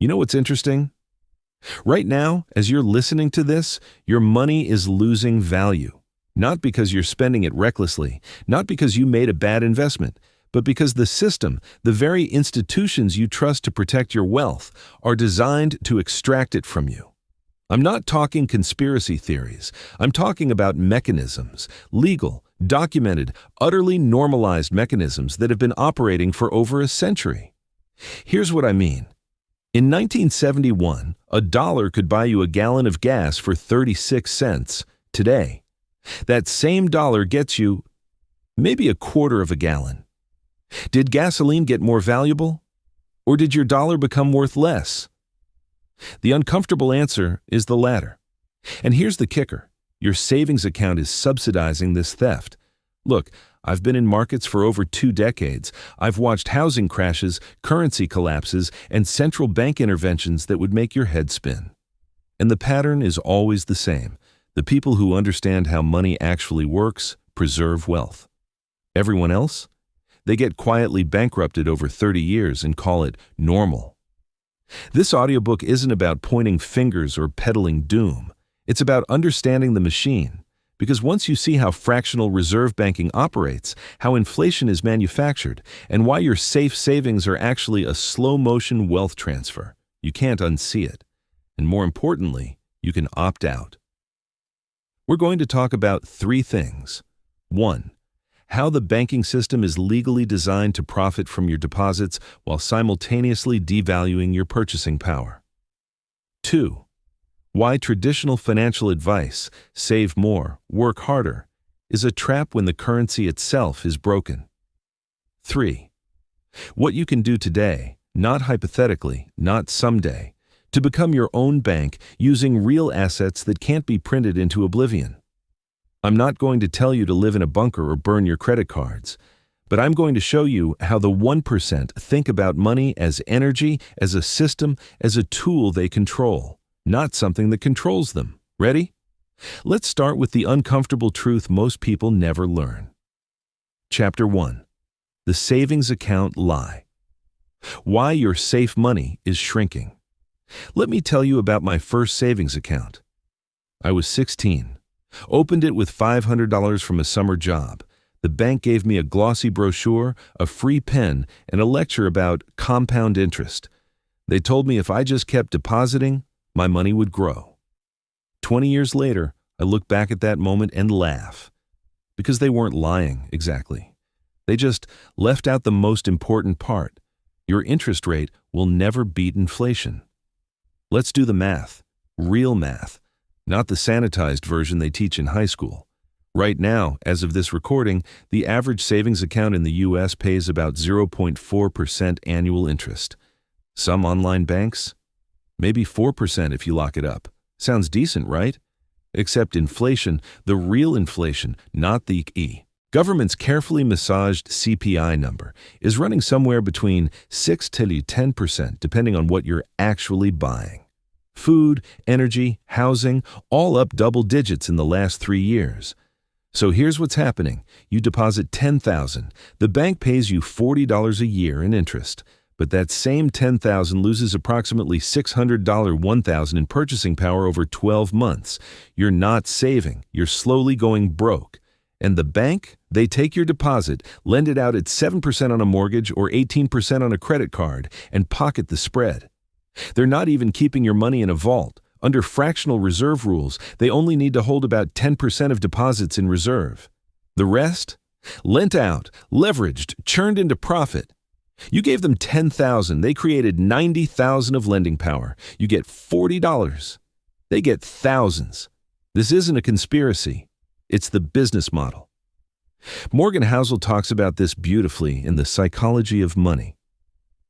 You know what's interesting? Right now, as you're listening to this, your money is losing value. Not because you're spending it recklessly, not because you made a bad investment, but because the system, the very institutions you trust to protect your wealth, are designed to extract it from you. I'm not talking conspiracy theories. I'm talking about mechanisms, legal, documented, utterly normalized mechanisms that have been operating for over a century. Here's what I mean. In 1971, $1 could buy you a gallon of gas for 36 cents. Today, that same dollar gets you maybe a quarter of a gallon. Did gasoline get more valuable? Or did your dollar become worth less? The uncomfortable answer is the latter. And here's the kicker. Your savings account is subsidizing this theft. Look, I've been in markets for over 2 decades. I've watched housing crashes, currency collapses, and central bank interventions that would make your head spin. And the pattern is always the same. The people who understand how money actually works preserve wealth. Everyone else? They get quietly bankrupted over 30 years and call it normal. This audiobook isn't about pointing fingers or peddling doom. It's about understanding the machine. Because once you see how fractional reserve banking operates, how inflation is manufactured, and why your safe savings are actually a slow-motion wealth transfer, you can't unsee it. And more importantly, you can opt out. We're going to talk about 3 things. 1. How the banking system is legally designed to profit from your deposits while simultaneously devaluing your purchasing power. 2. Why traditional financial advice, save more, work harder, is a trap when the currency itself is broken. 3. What you can do today, not hypothetically, not someday, to become your own bank using real assets that can't be printed into oblivion. I'm not going to tell you to live in a bunker or burn your credit cards, but I'm going to show you how the 1% think about money as energy, as a system, as a tool they control. Not something that controls them. Ready? Let's start with the uncomfortable truth most people never learn. Chapter 1. The Savings Account Lie. Why your safe money is shrinking. Let me tell you about my first savings account. I was 16. Opened it with $500 from a summer job. The bank gave me a glossy brochure, a free pen, and a lecture about compound interest. They told me if I just kept depositing, my money would grow. 20 years later, I look back at that moment and laugh. Because they weren't lying, exactly. They just left out the most important part. Your interest rate will never beat inflation. Let's do the math. Real math. Not the sanitized version they teach in high school. Right now, as of this recording, the average savings account in the U.S. pays about 0.4% annual interest. Some online banks? Maybe 4% if you lock it up. Sounds decent, right? Except inflation, the real inflation, not the government's carefully massaged CPI number, is running somewhere between 6 to 10% depending on what you're actually buying. Food, energy, housing, all up double digits in the last 3 years. So here's what's happening. You deposit $10,000. The bank pays you $40 a year in interest. But that same $10,000 loses approximately $600 $1,000 in purchasing power over 12 months. You're not saving. You're slowly going broke. And the bank, they take your deposit, lend it out at 7% on a mortgage or 18% on a credit card, and pocket the spread. They're not even keeping your money in a vault. Under fractional reserve rules, they only need to hold about 10% of deposits in reserve. The rest? Lent out, leveraged, churned into profit. You gave them $10,000. They created $90,000 of lending power. You get $40. They get thousands. This isn't a conspiracy. It's the business model. Morgan Housel talks about this beautifully in The Psychology of Money.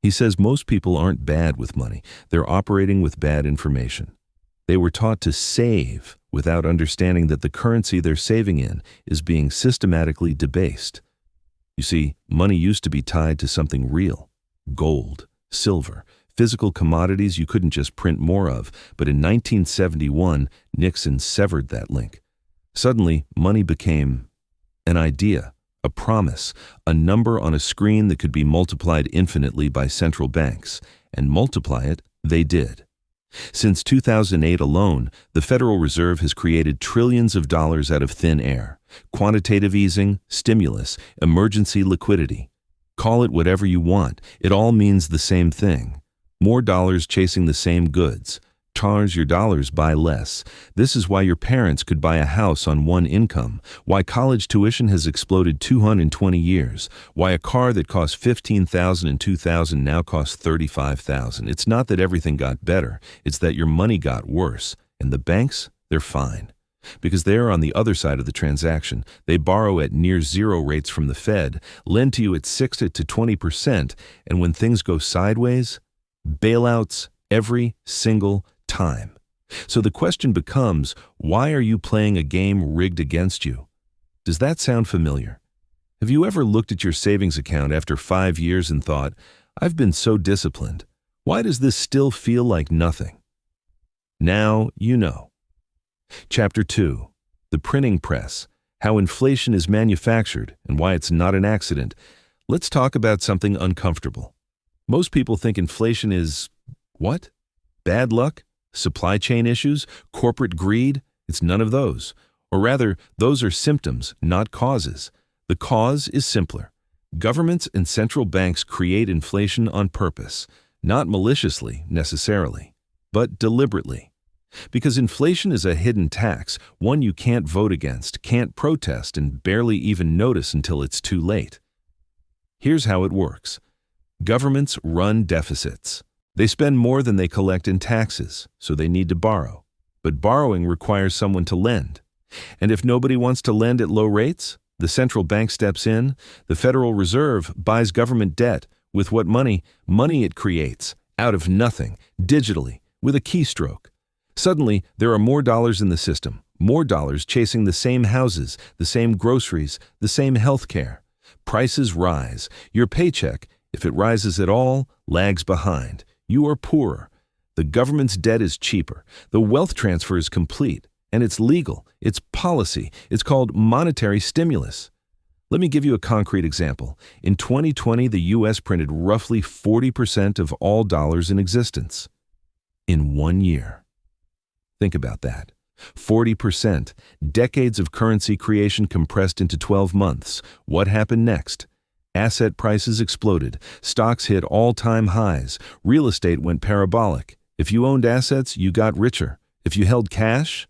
He says most people aren't bad with money. They're operating with bad information. They were taught to save without understanding that the currency they're saving in is being systematically debased. You see, money used to be tied to something real. Gold, silver, physical commodities you couldn't just print more of, but in 1971, Nixon severed that link. Suddenly, money became an idea, a promise, a number on a screen that could be multiplied infinitely by central banks, and multiply it They did. Since 2008 alone, the Federal Reserve has created trillions of dollars out of thin air. Quantitative easing, stimulus, emergency liquidity. Call it whatever you want, it all means the same thing. More dollars chasing the same goods. Charge your dollars, buy less. This is why your parents could buy a house on one income, why college tuition has exploded 220 years, why a car that cost $15,000 in 2000 now costs $35,000. It's not that everything got better, it's that your money got worse. And the banks, they're fine. Because they're on the other side of the transaction. They borrow at near zero rates from the Fed, lend to you at 6 to 20%, and when things go sideways, bailouts every single time. So the question becomes, why are you playing a game rigged against you? Does that sound familiar? Have you ever looked at your savings account after 5 years and thought, I've been so disciplined. Why does this still feel like nothing? Now you know. Chapter 2. The Printing Press. How inflation is manufactured and why it's not an accident. Let's talk about something uncomfortable. Most people think inflation is, what? Bad luck? Supply chain issues? Corporate greed? It's none of those. Or rather, those are symptoms, not causes. The cause is simpler. Governments and central banks create inflation on purpose, not maliciously necessarily, but deliberately. Because inflation is a hidden tax, one you can't vote against, can't protest, and barely even notice until it's too late. Here's how it works. Governments run deficits. They spend more than they collect in taxes, so they need to borrow. But borrowing requires someone to lend. And if nobody wants to lend at low rates, the central bank steps in, the Federal Reserve buys government debt. With what money? Money it creates, out of nothing, digitally, with a keystroke. Suddenly, there are more dollars in the system, more dollars chasing the same houses, the same groceries, the same health care. Prices rise. Your paycheck, if it rises at all, lags behind. You are poorer. The government's debt is cheaper. The wealth transfer is complete. And it's legal. It's policy. It's called monetary stimulus. Let me give you a concrete example. In 2020, the U.S. printed roughly 40% of all dollars in existence. In 1 year. Think about that. 40%. Decades of currency creation compressed into 12 months. What happened next? Asset prices exploded. Stocks hit all-time highs. Real estate went parabolic. If you owned assets, you got richer. If you held cash,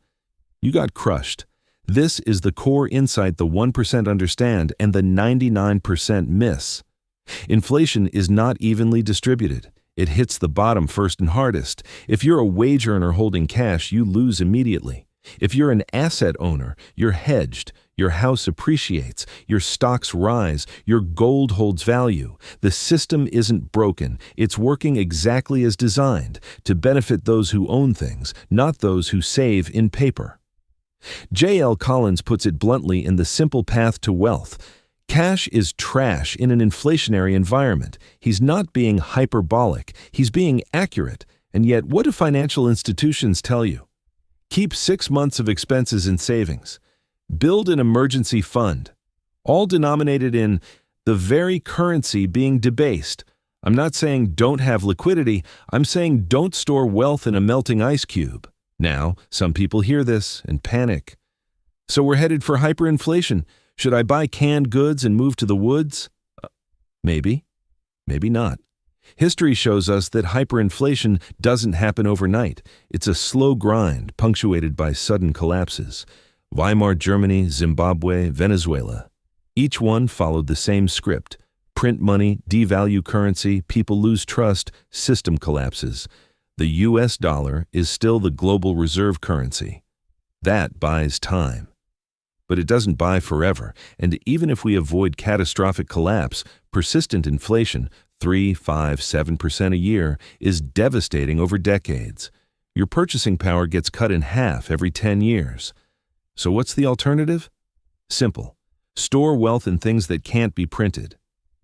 you got crushed. This is the core insight the 1% understand and the 99% miss. Inflation is not evenly distributed. It hits the bottom first and hardest. If you're a wage earner holding cash, you lose immediately. If you're an asset owner, you're hedged. Your house appreciates. Your stocks rise. Your gold holds value. The system isn't broken. It's working exactly as designed, to benefit those who own things, not those who save in paper. J.L. Collins puts it bluntly in The Simple Path to Wealth. Cash is trash in an inflationary environment. He's not being hyperbolic. He's being accurate. And yet, what do financial institutions tell you? Keep 6 months of expenses in savings. Build an emergency fund. All denominated in the very currency being debased. I'm not saying don't have liquidity. I'm saying don't store wealth in a melting ice cube. Now, some people hear this and panic. So we're headed for hyperinflation. Should I buy canned goods and move to the woods? Maybe. Maybe not. History shows us that hyperinflation doesn't happen overnight. It's a slow grind punctuated by sudden collapses. Weimar Germany, Zimbabwe, Venezuela. Each one followed the same script. Print money, devalue currency, people lose trust, system collapses. The US dollar is still the global reserve currency. That buys time. But it doesn't buy forever, and even if we avoid catastrophic collapse, persistent inflation, 3, 5, 7% a year, is devastating over decades. Your purchasing power gets cut in half every 10 years. So what's the alternative? Simple. Store wealth in things that can't be printed.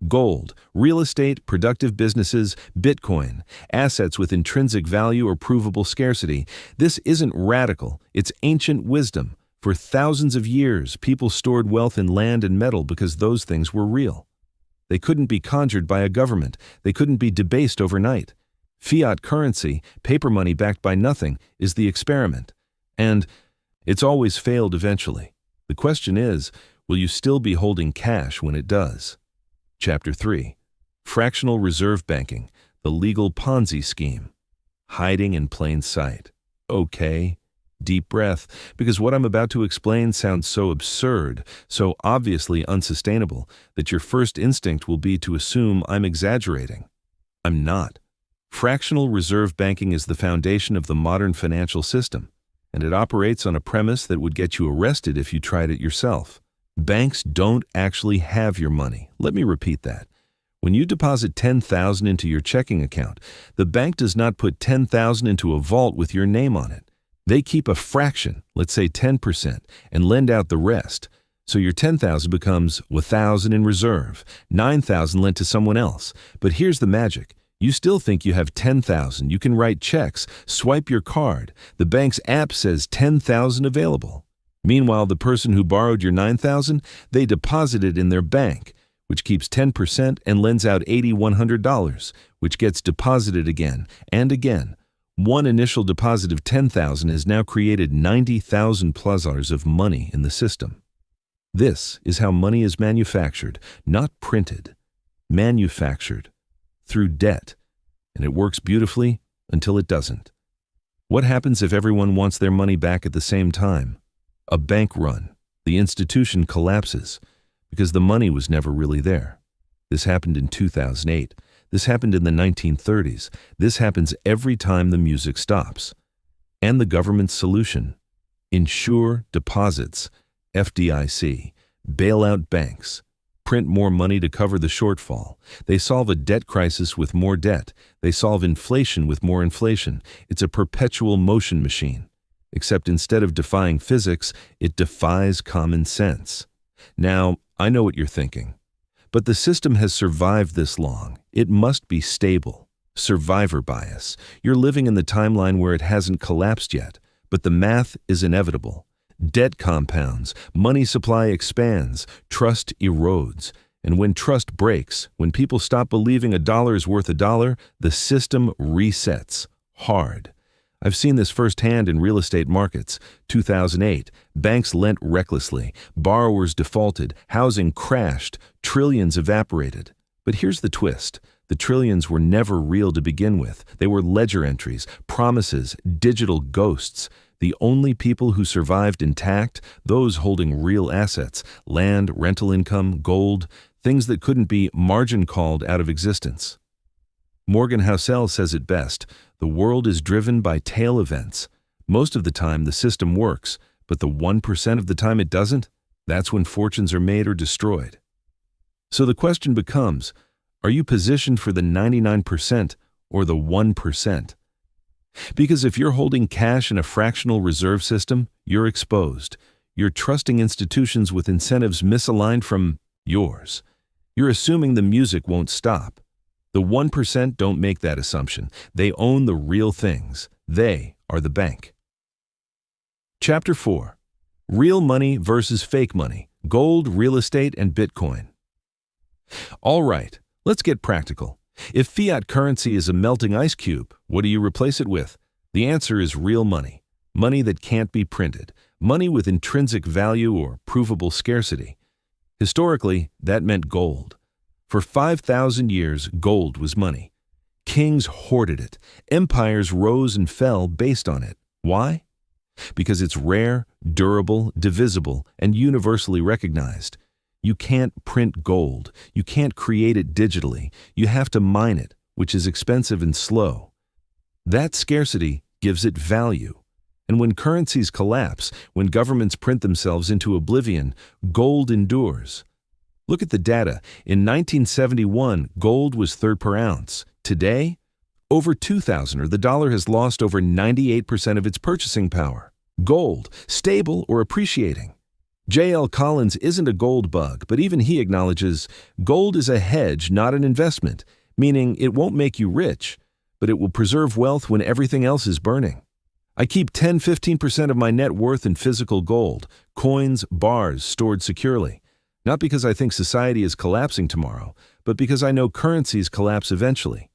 Gold, real estate, productive businesses, Bitcoin, assets with intrinsic value or provable scarcity. This isn't radical, it's ancient wisdom. For thousands of years, people stored wealth in land and metal because those things were real. They couldn't be conjured by a government. They couldn't be debased overnight. Fiat currency, paper money backed by nothing, is the experiment. And it's always failed eventually. The question is, will you still be holding cash when it does? Chapter 3. Fractional Reserve Banking, the Legal Ponzi Scheme. Hiding in plain sight. Okay. Deep breath, because what I'm about to explain sounds so absurd, so obviously unsustainable, that your first instinct will be to assume I'm exaggerating. I'm not. Fractional reserve banking is the foundation of the modern financial system, and it operates on a premise that would get you arrested if you tried it yourself. Banks don't actually have your money. Let me repeat that. When you deposit $10,000 into your checking account, the bank does not put $10,000 into a vault with your name on it. They keep a fraction, let's say 10%, and lend out the rest. So your $10,000 becomes $1,000 in reserve, $9,000 lent to someone else. But here's the magic. You still think you have $10,000. You can write checks, swipe your card. The bank's app says $10,000 available. Meanwhile, the person who borrowed your $9,000, they deposit it in their bank, which keeps 10% and lends out $8,100, which gets deposited again and again. One initial deposit of $10,000 has now created $90,000+ of money in the system. This is how money is manufactured, not printed. Manufactured. Through debt. And it works beautifully until it doesn't. What happens if everyone wants their money back at the same time? A bank run. The institution collapses because the money was never really there. This happened in 2008. This happened in the 1930s. This happens every time the music stops. And the government's solution? Insure deposits, FDIC, bail out banks, print more money to cover the shortfall. They solve a debt crisis with more debt. They solve inflation with more inflation. It's a perpetual motion machine. Except instead of defying physics, it defies common sense. Now, I know what you're thinking. But the system has survived this long. It must be stable. Survivor bias. You're living in the timeline where it hasn't collapsed yet, but the math is inevitable. Debt compounds, money supply expands, trust erodes. And when trust breaks, when people stop believing a dollar is worth a dollar, the system resets. Hard. I've seen this firsthand in real estate markets. 2008, banks lent recklessly, borrowers defaulted, housing crashed, trillions evaporated. But here's the twist. The trillions were never real to begin with. They were ledger entries, promises, digital ghosts. The only people who survived intact, those holding real assets, land, rental income, gold, things that couldn't be margin called out of existence. Morgan Housel says it best. The world is driven by tail events. Most of the time the system works, but the 1% of the time it doesn't, that's when fortunes are made or destroyed. So the question becomes, are you positioned for the 99% or the 1%? Because if you're holding cash in a fractional reserve system, you're exposed. You're trusting institutions with incentives misaligned from yours. You're assuming the music won't stop. The 1% don't make that assumption. They own the real things. They are the bank. Chapter 4. Real money versus fake money. Gold, real estate, and Bitcoin. All right, let's get practical. If fiat currency is a melting ice cube, what do you replace it with? The answer is real money. Money that can't be printed. Money with intrinsic value or provable scarcity. Historically, that meant gold. For 5,000 years, gold was money. Kings hoarded it. Empires rose and fell based on it. Why? Because it's rare, durable, divisible, and universally recognized. You can't print gold. You can't create it digitally. You have to mine it, which is expensive and slow. That scarcity gives it value. And when currencies collapse, when governments print themselves into oblivion, gold endures. Look at the data. In 1971, gold was third per ounce. Today, over 2,000, or the dollar has lost over 98% of its purchasing power. Gold, stable or appreciating. J.L. Collins isn't a gold bug, but even he acknowledges gold is a hedge, not an investment, meaning it won't make you rich, but it will preserve wealth when everything else is burning. I keep 10-15% of my net worth in physical gold, coins, bars stored securely. Not because I think society is collapsing tomorrow, but because I know currencies collapse eventually.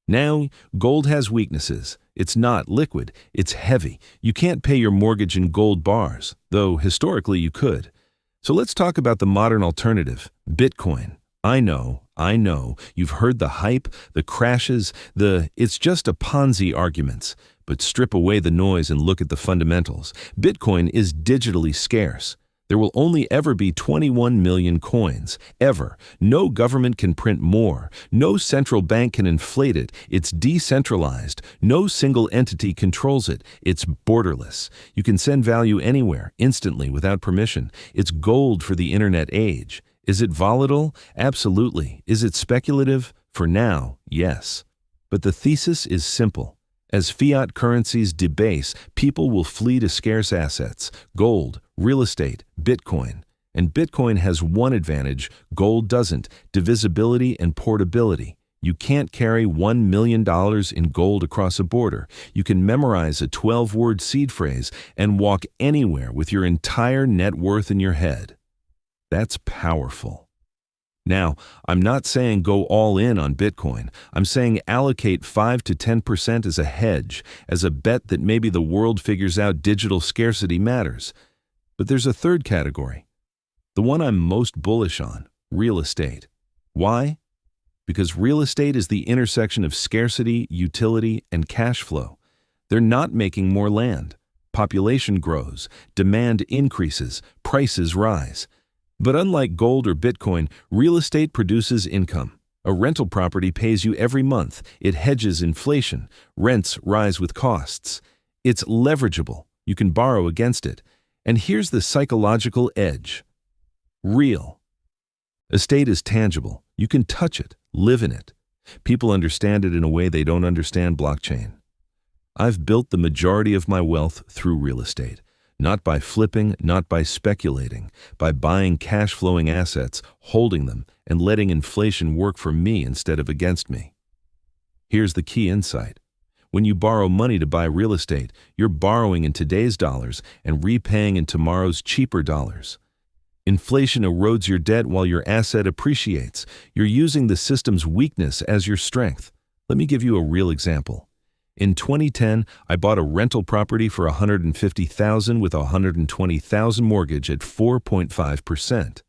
Now, gold has weaknesses. It's not liquid, it's heavy. You can't pay your mortgage in gold bars, though historically you could. So let's talk about the modern alternative, Bitcoin. I know, you've heard the hype, the crashes, it's just a Ponzi arguments. But strip away the noise and look at the fundamentals. Bitcoin is digitally scarce. There will only ever be 21 million coins, ever. No government can print more. No central bank can inflate it. It's decentralized. No single entity controls it. It's borderless. You can send value anywhere, instantly, without permission. It's gold for the internet age. Is it volatile? Absolutely. Is it speculative? For now, yes. But the thesis is simple. As fiat currencies debase, people will flee to scarce assets, gold, real estate, Bitcoin. And Bitcoin has one advantage gold doesn't, divisibility and portability. You can't carry $1 million in gold across a border. You can memorize a 12-word seed phrase and walk anywhere with your entire net worth in your head. That's powerful. Now, I'm not saying go all in on Bitcoin. I'm saying allocate 5 to 10% as a hedge, as a bet that maybe the world figures out digital scarcity matters. But there's a third category, the one I'm most bullish on, real estate. Why? Because real estate is the intersection of scarcity, utility, and cash flow. They're not making more land. Population grows, demand increases, prices rise. But unlike gold or Bitcoin, real estate produces income. A rental property pays you every month. It hedges inflation. Rents rise with costs. It's leverageable. You can borrow against it. And here's the psychological edge. Real. Estate is tangible. You can touch it, live in it. People understand it in a way they don't understand blockchain. I've built the majority of my wealth through real estate. Not by flipping, not by speculating, by buying cash-flowing assets, holding them, and letting inflation work for me instead of against me. Here's the key insight. When you borrow money to buy real estate, you're borrowing in today's dollars and repaying in tomorrow's cheaper dollars. Inflation erodes your debt while your asset appreciates. You're using the system's weakness as your strength. Let me give you a real example. In 2010, I bought a rental property for $150,000 with a $120,000 mortgage at 4.5%.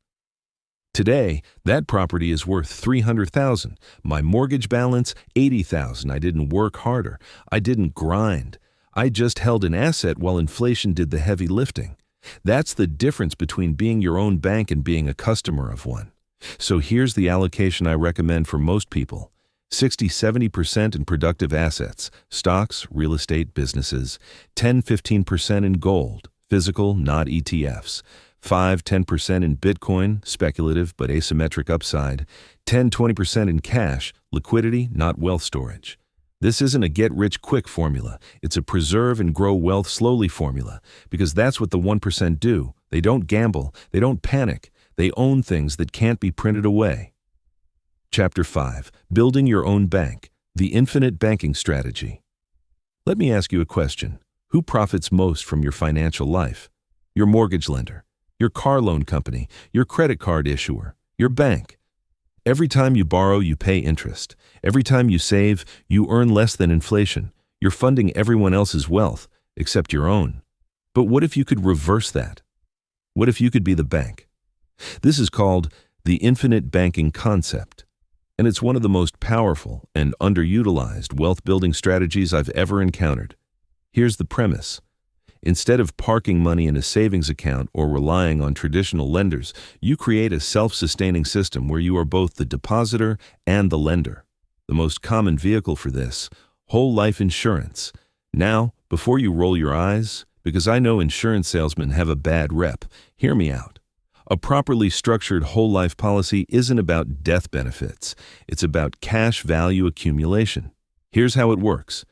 Today, that property is worth $300,000. My mortgage balance, $80,000. I didn't work harder. I didn't grind. I just held an asset while inflation did the heavy lifting. That's the difference between being your own bank and being a customer of one. So here's the allocation I recommend for most people. 60-70% in productive assets, stocks, real estate, businesses, 10-15% in gold, physical, not ETFs, 5-10% in Bitcoin, speculative but asymmetric upside, 10-20% in cash, liquidity, not wealth storage. This isn't a get-rich-quick formula. It's a preserve and grow wealth slowly formula, because that's what the 1% do. They don't gamble. They don't panic. They own things that can't be printed away. Chapter 5. Building Your Own Bank, the Infinite Banking Strategy. Let me ask you a question. Who profits most from your financial life? Your mortgage lender, your car loan company, your credit card issuer, your bank. Every time you borrow, you pay interest. Every time you save, you earn less than inflation. You're funding everyone else's wealth, except your own. But what if you could reverse that? What if you could be the bank? This is called the infinite banking concept. And it's one of the most powerful and underutilized wealth-building strategies I've ever encountered. Here's the premise. Instead of parking money in a savings account or relying on traditional lenders, you create a self-sustaining system where you are both the depositor and the lender. The most common vehicle for this, whole life insurance. Now, before you roll your eyes, because I know insurance salesmen have a bad rep, hear me out. A properly structured whole life policy isn't about death benefits. It's about cash value accumulation. Here's how it works.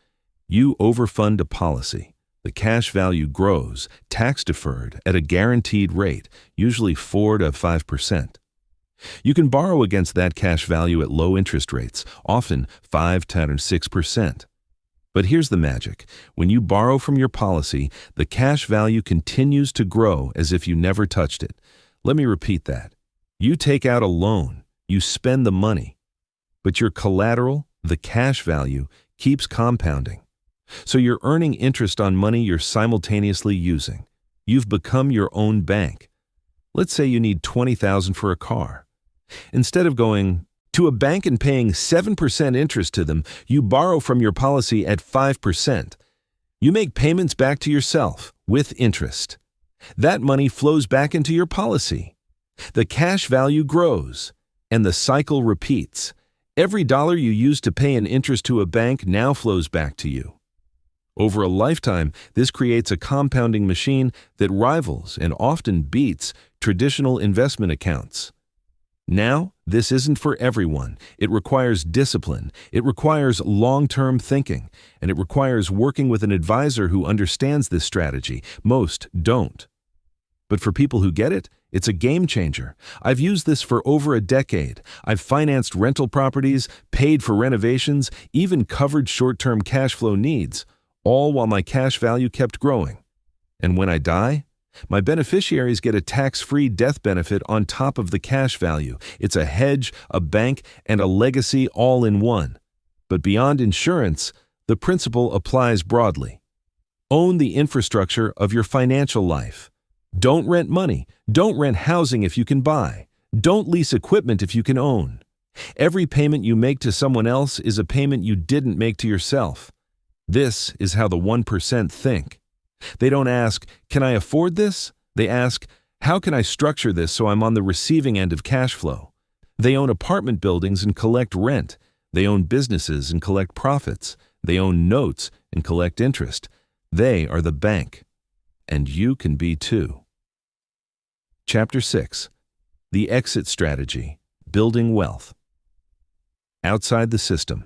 You overfund a policy. The cash value grows, tax-deferred, at a guaranteed rate, usually 4 to 5%. You can borrow against that cash value at low interest rates, often 5, 10, or 6%. But here's the magic. When you borrow from your policy, the cash value continues to grow as if you never touched it. Let me repeat that. You take out a loan, you spend the money, but your collateral, the cash value keeps compounding. So you're earning interest on money you're simultaneously using. You've become your own bank. Let's say you need $20,000 for a car. Instead of going to a bank and paying 7% interest to them, you borrow from your policy at 5%. You make payments back to yourself with interest. That money flows back into your policy. The cash value grows, and the cycle repeats. Every dollar you use to pay an interest to a bank now flows back to you. Over a lifetime, this creates a compounding machine that rivals and often beats traditional investment accounts. Now, this isn't for everyone. It requires discipline, it requires long-term thinking, and it requires working with an advisor who understands this strategy. Most don't. But for people who get it, it's a game changer. I've used this for over a decade. I've financed rental properties, paid for renovations, even covered short-term cash flow needs, all while my cash value kept growing. And when I die, my beneficiaries get a tax-free death benefit on top of the cash value. It's a hedge, a bank, and a legacy all in one. But beyond insurance, the principle applies broadly. Own the infrastructure of your financial life. Don't rent money. Don't rent housing if you can buy. Don't lease equipment if you can own. Every payment you make to someone else is a payment you didn't make to yourself. This is how the 1% think. They don't ask, can I afford this? They ask, how can I structure this so I'm on the receiving end of cash flow? They own apartment buildings and collect rent. They own businesses and collect profits. They own notes and collect interest. They are the bank. And you can be too. Chapter 6. The Exit Strategy, Building Wealth. Outside the system.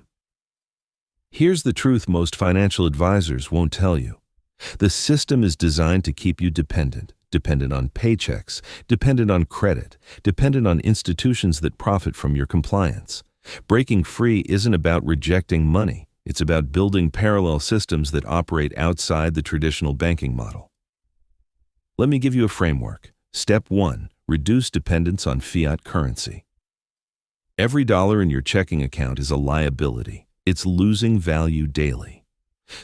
Here's the truth most financial advisors won't tell you. The system is designed to keep you dependent on paychecks, dependent on credit, dependent on institutions that profit from your compliance. Breaking free isn't about rejecting money. It's about building parallel systems that operate outside the traditional banking model. Let me give you a framework. Step 1. Reduce dependence on fiat currency. Every dollar in your checking account is a liability. It's losing value daily.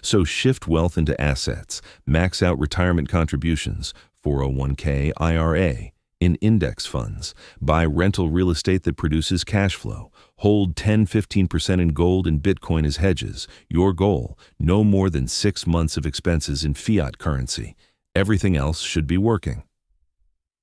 So shift wealth into assets, max out retirement contributions, 401k, IRA, in index funds, buy rental real estate that produces cash flow, hold 10-15% in gold and Bitcoin as hedges. Your goal, no more than 6 months of expenses in fiat currency. Everything else should be working.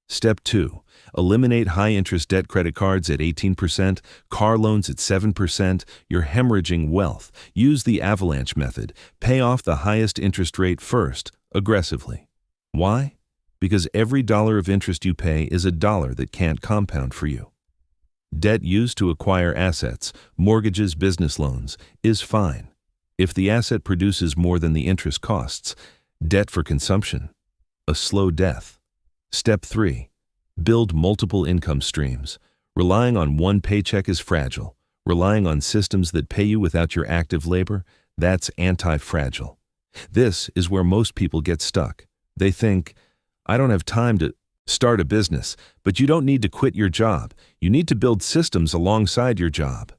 Step 2. Eliminate high-interest debt credit cards at 18%, car loans at 7%. You're hemorrhaging wealth. Use the avalanche method. Pay off the highest interest rate first, aggressively. Why? Because every dollar of interest you pay is a dollar that can't compound for you. Debt used to acquire assets, mortgages, business loans, is fine. If the asset produces more than the interest costs, debt for consumption, a slow death. Step 3. Build multiple income streams. Relying on one paycheck is fragile. Relying on systems that pay you without your active labor, that's anti-fragile. This is where most people get stuck. They think, I don't have time to start a business, but you don't need to quit your job. You need to build systems alongside your job.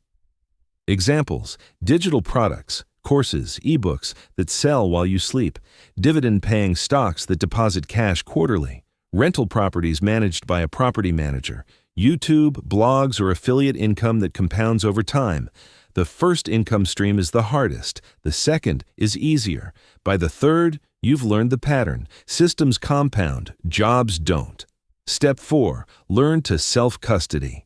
Examples: digital products, courses, ebooks that sell while you sleep, dividend-paying stocks that deposit cash quarterly, rental properties managed by a property manager, YouTube, blogs, or affiliate income that compounds over time. The first income stream is the hardest. The second is easier. By the third, you've learned the pattern. Systems compound, jobs don't. Step 4. Learn to self-custody.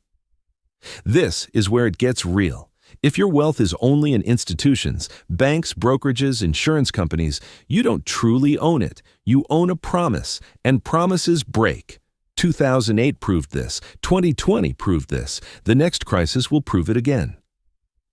This is where it gets real. If your wealth is only in institutions, banks, brokerages, insurance companies, you don't truly own it. You own a promise, and promises break. 2008 proved this. 2020 proved this. The next crisis will prove it again.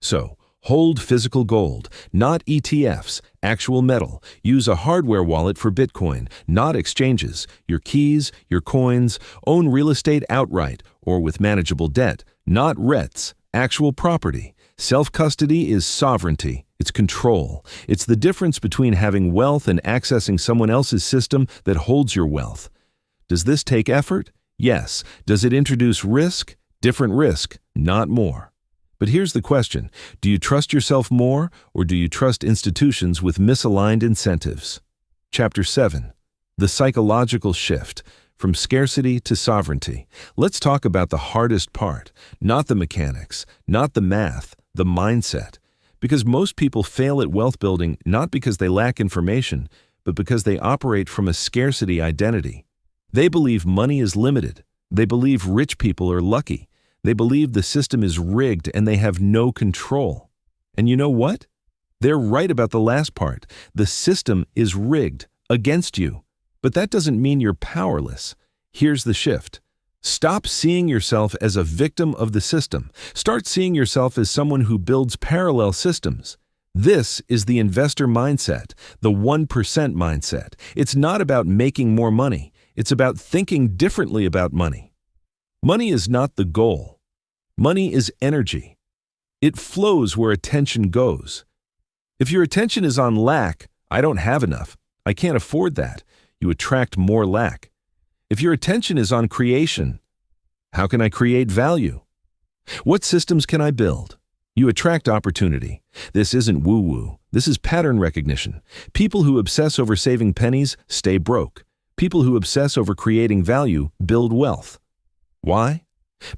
So, hold physical gold, not ETFs, actual metal. Use a hardware wallet for Bitcoin, not exchanges. Your keys, your coins. Own real estate outright or with manageable debt, not REITs, actual property. Self-custody is sovereignty. It's control. It's the difference between having wealth and accessing someone else's system that holds your wealth. Does this take effort? Yes. Does it introduce risk? Different risk, not more. But here's the question. Do you trust yourself more, or do you trust institutions with misaligned incentives? Chapter 7. The Psychological Shift, from Scarcity to Sovereignty. Let's talk about the hardest part, not the mechanics, not the math, the mindset. Because most people fail at wealth building not because they lack information, but because they operate from a scarcity identity. They believe money is limited. They believe rich people are lucky. They believe the system is rigged and they have no control. And you know what? They're right about the last part. The system is rigged against you. But that doesn't mean you're powerless. Here's the shift. Stop seeing yourself as a victim of the system. Start seeing yourself as someone who builds parallel systems. This is the investor mindset, the 1% mindset. It's not about making more money. It's about thinking differently about money. Money is not the goal. Money is energy. It flows where attention goes. If your attention is on lack, I don't have enough, I can't afford that, you attract more lack. If your attention is on creation, how can I create value? What systems can I build? You attract opportunity. This isn't woo-woo. This is pattern recognition. People who obsess over saving pennies stay broke. People who obsess over creating value build wealth. Why?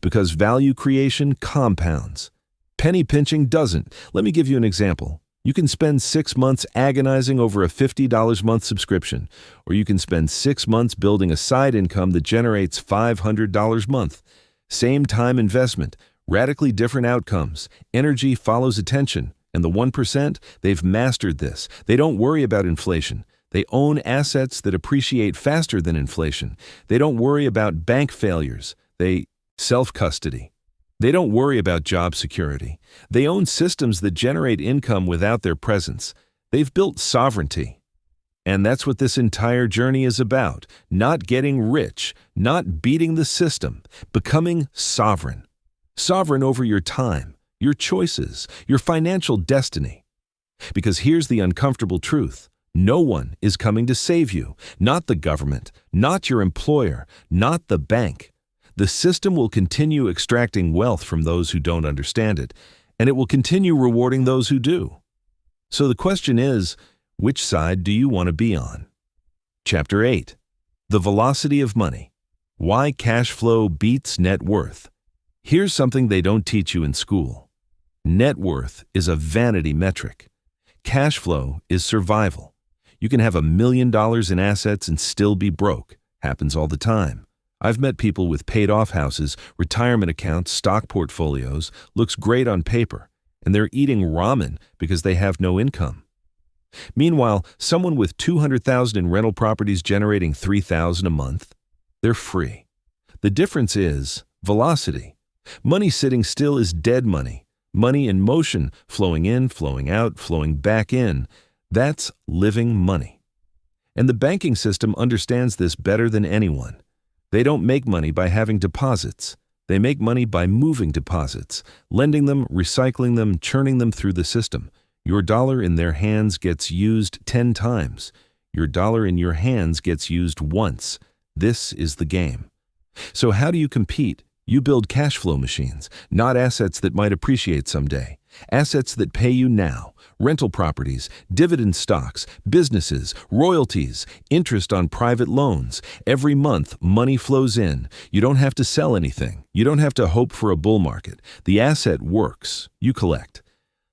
Because value creation compounds. Penny pinching doesn't. Let me give you an example. You can spend 6 months agonizing over a $50 a month subscription, or you can spend 6 months building a side income that generates $500 a month. Same time investment, radically different outcomes. Energy follows attention, and the 1%, they've mastered this. They don't worry about inflation. They own assets that appreciate faster than inflation. They don't worry about bank failures. They self-custody. They don't worry about job security. They own systems that generate income without their presence. They've built sovereignty. And that's what this entire journey is about. Not getting rich, not beating the system, becoming sovereign. Sovereign over your time, your choices, your financial destiny. Because here's the uncomfortable truth. No one is coming to save you. Not the government, not your employer, not the bank. The system will continue extracting wealth from those who don't understand it, and it will continue rewarding those who do. So the question is, which side do you want to be on? Chapter 8. The Velocity of Money. Why Cash Flow Beats Net Worth. Here's something they don't teach you in school. Net worth is a vanity metric. Cash flow is survival. You can have $1 million in assets and still be broke. Happens all the time. I've met people with paid-off houses, retirement accounts, stock portfolios, looks great on paper, and they're eating ramen because they have no income. Meanwhile, someone with $200,000 in rental properties generating $3,000 a month, they're free. The difference is velocity. Money sitting still is dead money. Money in motion, flowing in, flowing out, flowing back in. That's living money. And the banking system understands this better than anyone. They don't make money by having deposits. They make money by moving deposits, lending them, recycling them, churning them through the system. Your dollar in their hands gets used 10 times. Your dollar in your hands gets used once. This is the game. So how do you compete? You build cash flow machines, not assets that might appreciate someday. Assets that pay you now. Rental properties, dividend stocks, businesses, royalties, interest on private loans. Every month, money flows in. You don't have to sell anything. You don't have to hope for a bull market. The asset works. You collect.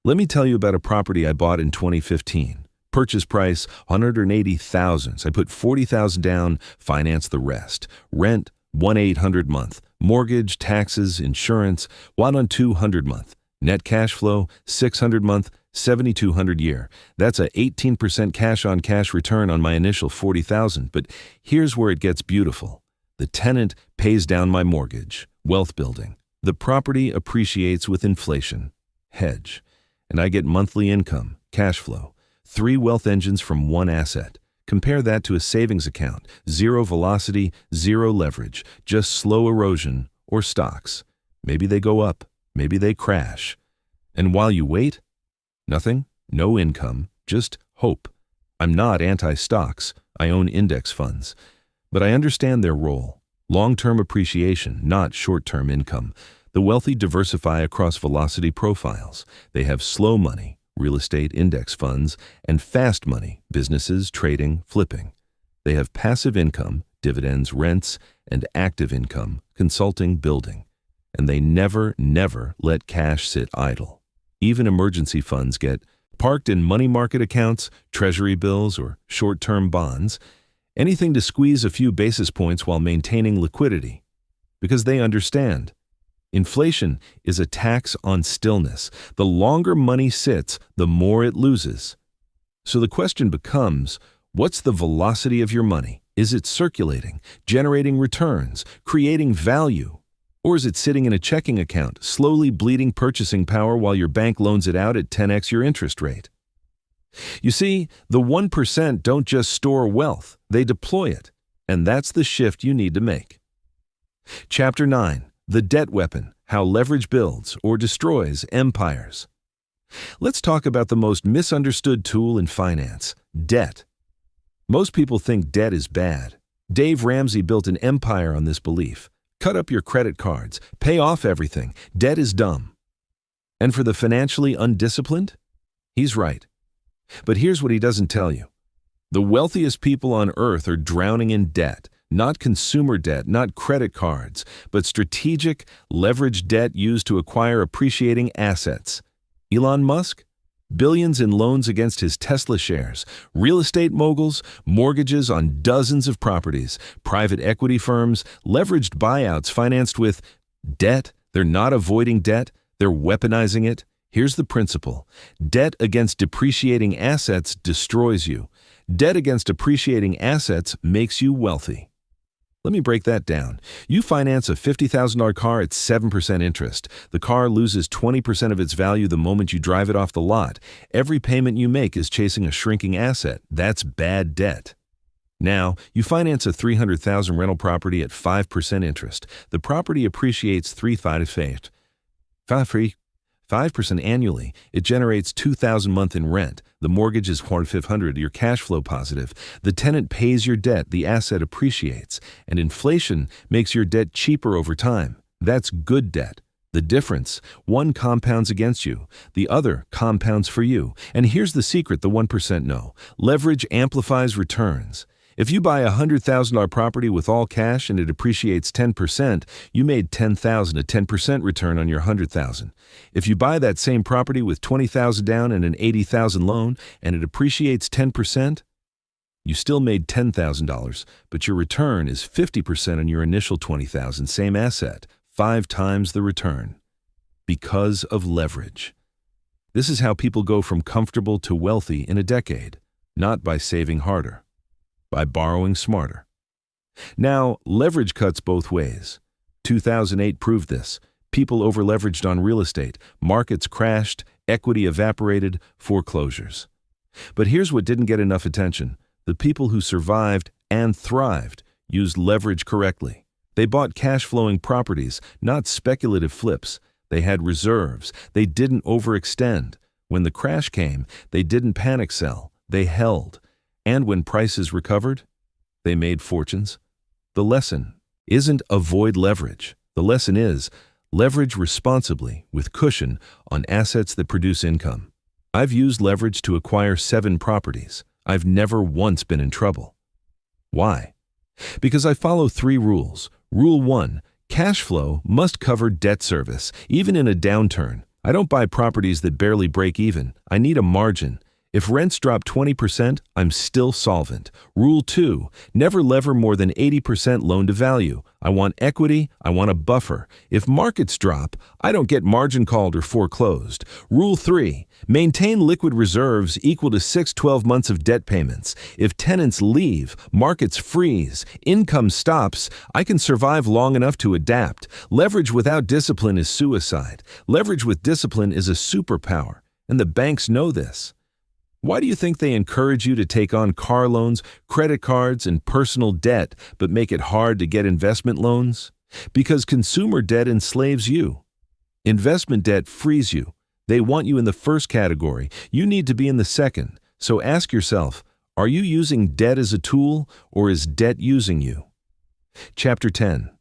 Let me tell you about a property I bought in 2015. Purchase price, $180,000. I put $40,000 down, finance the rest. Rent, $1,800 month. Mortgage, taxes, insurance, $1,200 month. Net cash flow, $600 month, $7,200 year. That's a 18% cash-on-cash return on my initial $40,000. But here's where it gets beautiful. The tenant pays down my mortgage. Wealth building. The property appreciates with inflation. Hedge. And I get monthly income, cash flow. 3 wealth engines from one asset. Compare that to a savings account. 0 velocity, 0 leverage, just slow erosion or stocks. Maybe they go up, maybe they crash. And while you wait, nothing, no income, just hope. I'm not anti-stocks. I own index funds. But I understand their role. Long-term appreciation, not short-term income. The wealthy diversify across velocity profiles. They have slow money, real estate index funds, and fast money, businesses, trading, flipping. They have passive income, dividends, rents, and active income, consulting, building. And they never let cash sit idle. Even emergency funds get parked in money market accounts, treasury bills, or short-term bonds, anything to squeeze a few basis points while maintaining liquidity. Because they understand. Inflation is a tax on stillness. The longer money sits, the more it loses. So the question becomes, what's the velocity of your money? Is it circulating, generating returns, creating value? Or is it sitting in a checking account, slowly bleeding purchasing power while your bank loans it out at 10x your interest rate? You see, the 1% don't just store wealth, they deploy it. And that's the shift you need to make. Chapter 9. The Debt Weapon, How Leverage Builds or Destroys Empires. Let's talk about the most misunderstood tool in finance, debt. Most people think debt is bad. Dave Ramsey built an empire on this belief. Cut up your credit cards, pay off everything, debt is dumb. And for the financially undisciplined? He's right. But here's what he doesn't tell you. The wealthiest people on earth are drowning in debt. Not consumer debt, not credit cards, but strategic, leveraged debt used to acquire appreciating assets. Elon Musk? Billions in loans against his Tesla shares, real estate moguls, mortgages on dozens of properties, private equity firms, leveraged buyouts financed with debt. They're not avoiding debt, they're weaponizing it. Here's the principle. Debt against depreciating assets destroys you. Debt against appreciating assets makes you wealthy. Let me break that down. You finance a $50,000 car at 7% interest. The car loses 20% of its value the moment you drive it off the lot. Every payment you make is chasing a shrinking asset. That's bad debt. Now, you finance a $300,000 rental property at 5% interest. The property appreciates 3.5% annually. It generates $2,000 a month in rent. The mortgage is $4,500. You're cash flow positive. The tenant pays your debt. The asset appreciates. And inflation makes your debt cheaper over time. That's good debt. The difference, one compounds against you. The other compounds for you. And here's the secret the 1% know. Leverage amplifies returns. If you buy a $100,000 property with all cash and it appreciates 10%, you made $10,000, a 10% return on your $100,000. If you buy that same property with $20,000 down and an $80,000 loan and it appreciates 10%, you still made $10,000, but your return is 50% on your initial $20,000, same asset, 5 times the return. Because of leverage. This is how people go from comfortable to wealthy in a decade, not by saving harder. By borrowing smarter. Now, leverage cuts both ways. 2008 proved this. People over-leveraged on real estate. Markets crashed, equity evaporated, foreclosures. But here's what didn't get enough attention. The people who survived and thrived used leverage correctly. They bought cash-flowing properties, not speculative flips. They had reserves. They didn't overextend. When the crash came, they didn't panic sell. They held. And when prices recovered, they made fortunes. The lesson isn't avoid leverage. The lesson is leverage responsibly with cushion on assets that produce income. I've used leverage to acquire 7 properties. I've never once been in trouble. Why? Because I follow 3 rules. Rule 1, cash flow must cover debt service, even in a downturn. I don't buy properties that barely break even. I need a margin. If rents drop 20%, I'm still solvent. Rule 2, never lever more than 80% loan to value. I want equity, I want a buffer. If markets drop, I don't get margin called or foreclosed. Rule 3, maintain liquid reserves equal to 6-12 months of debt payments. If tenants leave, markets freeze, income stops, I can survive long enough to adapt. Leverage without discipline is suicide. Leverage with discipline is a superpower, and the banks know this. Why do you think they encourage you to take on car loans, credit cards, and personal debt, but make it hard to get investment loans? Because consumer debt enslaves you. Investment debt frees you. They want you in the first category. You need to be in the second. So ask yourself, are you using debt as a tool, or is debt using you? Chapter 10.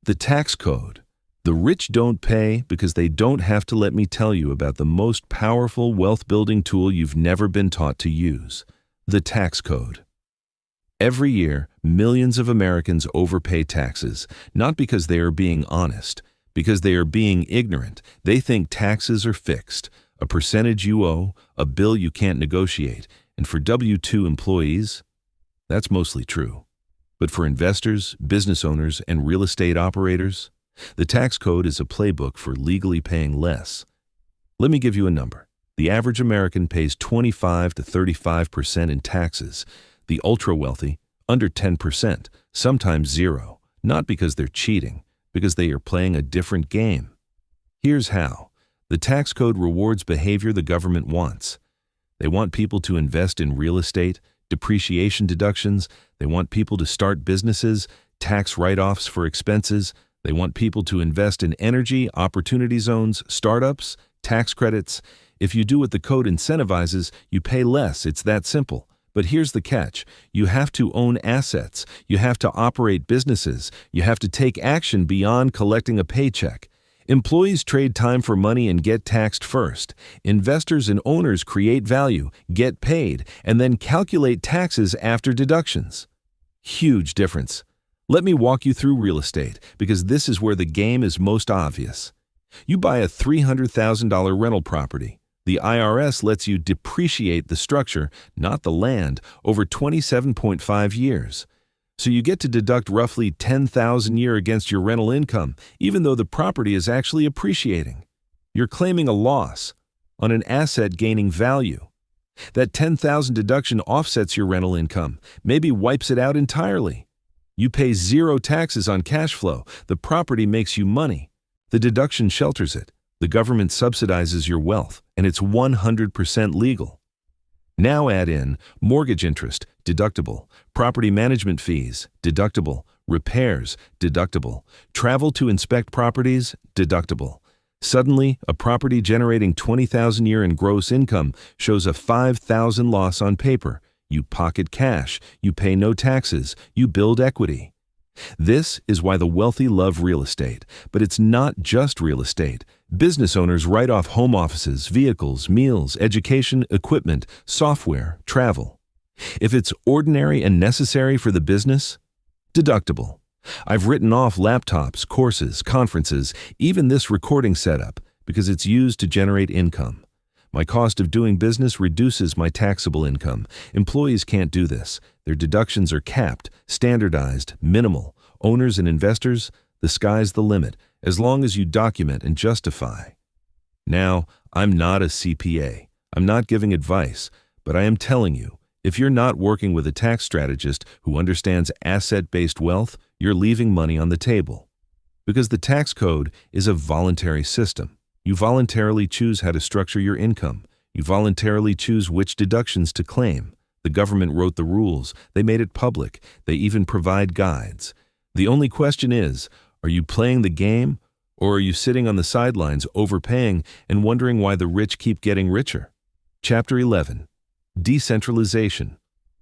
The Tax Code. The rich don't pay because they don't have to let me tell you about the most powerful wealth-building tool you've never been taught to use, the tax code. Every year, millions of Americans overpay taxes, not because they are being honest, because they are being ignorant. They think taxes are fixed, a percentage you owe, a bill you can't negotiate, and for W-2 employees, that's mostly true. But for investors, business owners, and real estate operators, the tax code is a playbook for legally paying less. Let me give you a number. The average American pays 25 to 35% in taxes. The ultra-wealthy, under 10%, sometimes zero, not because they're cheating, because they are playing a different game. Here's how. The tax code rewards behavior the government wants. They want people to invest in real estate, depreciation deductions. They want people to start businesses, tax write-offs for expenses. They want people to invest in energy, opportunity zones, startups, tax credits. If you do what the code incentivizes, you pay less. It's that simple. But here's the catch. You have to own assets. You have to operate businesses. You have to take action beyond collecting a paycheck. Employees trade time for money and get taxed first. Investors and owners create value, get paid, and then calculate taxes after deductions. Huge difference. Let me walk you through real estate, because this is where the game is most obvious. You buy a $300,000 rental property. The IRS lets you depreciate the structure, not the land, over 27.5 years. So you get to deduct roughly $10,000 a year against your rental income, even though the property is actually appreciating. You're claiming a loss on an asset gaining value. That $10,000 deduction offsets your rental income, maybe wipes it out entirely. You pay zero taxes on cash flow. The property makes you money. The deduction shelters it. The government subsidizes your wealth, and it's 100% legal. Now add in mortgage interest, deductible, property management fees, deductible, repairs, deductible, travel to inspect properties, deductible. Suddenly, a property generating $20,000 a year in gross income shows a $5,000 loss on paper. You pocket cash, you pay no taxes, you build equity. This is why the wealthy love real estate, but it's not just real estate. Business owners write off home offices, vehicles, meals, education, equipment, software, travel. If it's ordinary and necessary for the business, deductible. I've written off laptops, courses, conferences, even this recording setup, because it's used to generate income. My cost of doing business reduces my taxable income. Employees can't do this. Their deductions are capped, standardized, minimal. Owners and investors, the sky's the limit, as long as you document and justify. Now, I'm not a CPA. I'm not giving advice, but I am telling you, if you're not working with a tax strategist who understands asset-based wealth, you're leaving money on the table. Because the tax code is a voluntary system. You voluntarily choose how to structure your income. You voluntarily choose which deductions to claim. The government wrote the rules. They made it public. They even provide guides. The only question is, are you playing the game, or are you sitting on the sidelines overpaying and wondering why the rich keep getting richer? Chapter 11. Decentralization.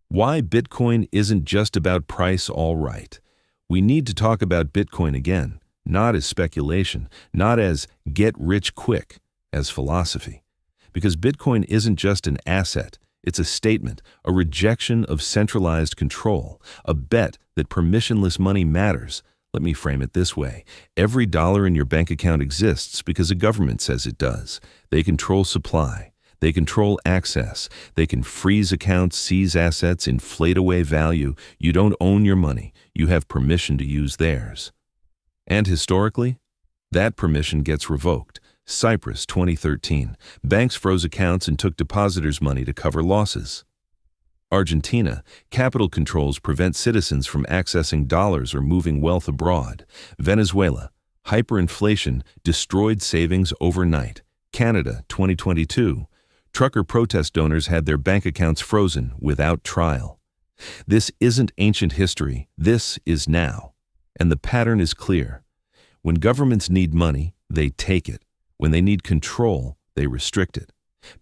Why Bitcoin isn't just about price, all right. We need to talk about Bitcoin again. Not as speculation, not as get rich quick, as philosophy. Because Bitcoin isn't just an asset, it's a statement, a rejection of centralized control, a bet that permissionless money matters. Let me frame it this way. Every dollar in your bank account exists because a government says it does. They control supply. They control access. They can freeze accounts, seize assets, inflate away value. You don't own your money. You have permission to use theirs. And historically, that permission gets revoked. Cyprus, 2013. Banks froze accounts and took depositors' money to cover losses. Argentina, capital controls prevent citizens from accessing dollars or moving wealth abroad. Venezuela, hyperinflation destroyed savings overnight. Canada, 2022. Trucker protest donors had their bank accounts frozen without trial. This isn't ancient history. This is now. And the pattern is clear. When governments need money, they take it. When they need control, they restrict it.